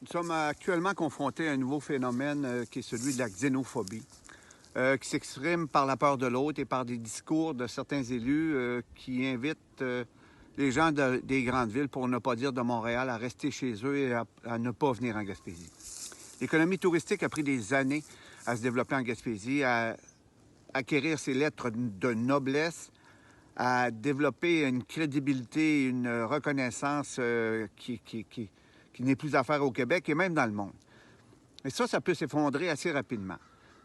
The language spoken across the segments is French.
Nous sommes actuellement confrontés à un nouveau phénomène qui est celui de la xénophobie, qui s'exprime par la peur de l'autre et par des discours de certains élus qui invitent les gens des grandes villes, pour ne pas dire de Montréal, à rester chez eux et à ne pas venir en Gaspésie. L'économie touristique a pris des années à se développer en Gaspésie, à acquérir ses lettres de noblesse, à développer une crédibilité, une reconnaissance qui n'est plus à faire au Québec et même dans le monde. Et ça peut s'effondrer assez rapidement.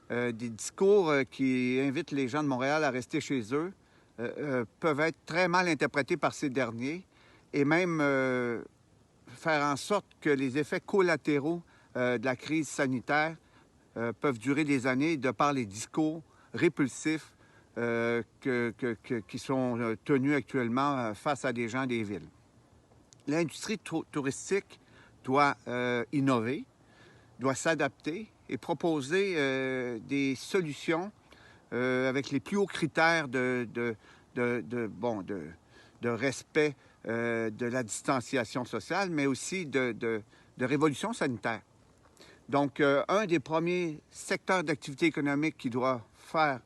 Des discours qui invitent les gens de Montréal à rester chez eux peuvent être très mal interprétés par ces derniers et même faire en sorte que les effets collatéraux de la crise sanitaire peuvent durer des années de par les discours répulsifs qui sont tenus actuellement face à des gens des villes. L'industrie touristique doit innover, doit s'adapter et proposer des solutions avec les plus hauts critères de respect de la distanciation sociale, mais aussi de révolution sanitaire. Donc, un des premiers secteurs d'activité économique qui doit faire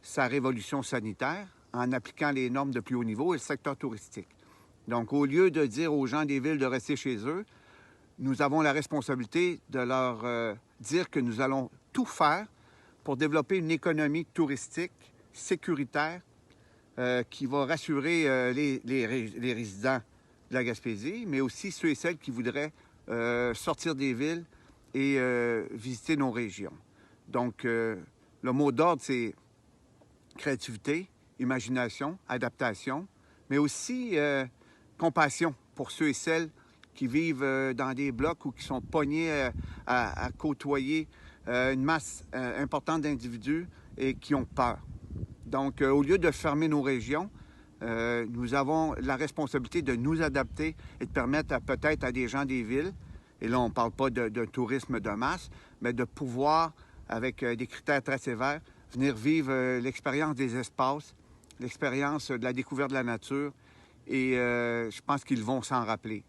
sa révolution sanitaire en appliquant les normes de plus haut niveau est le secteur touristique. Donc, au lieu de dire aux gens des villes de rester chez eux, nous avons la responsabilité de leur dire que nous allons tout faire pour développer une économie touristique sécuritaire qui va rassurer les résidents de la Gaspésie, mais aussi ceux et celles qui voudraient sortir des villes et visiter nos régions. Donc, le mot d'ordre, c'est créativité, imagination, adaptation, mais aussi compassion pour ceux et celles qui vivent dans des blocs ou qui sont pognés à côtoyer une masse importante d'individus et qui ont peur. Donc, au lieu de fermer nos régions, nous avons la responsabilité de nous adapter et de permettre peut-être à des gens des villes, et là on ne parle pas d'un tourisme de masse, mais de pouvoir, avec des critères très sévères, venir vivre l'expérience des espaces, l'expérience de la découverte de la nature, et je pense qu'ils vont s'en rappeler.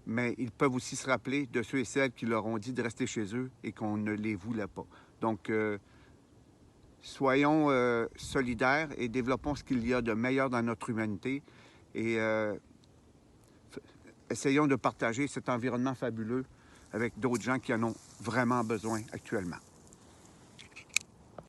Mais ils peuvent aussi se rappeler de ceux et celles qui leur ont dit de rester chez eux et qu'on ne les voulait pas. Donc, soyons solidaires et développons ce qu'il y a de meilleur dans notre humanité et essayons de partager cet environnement fabuleux avec d'autres gens qui en ont vraiment besoin actuellement.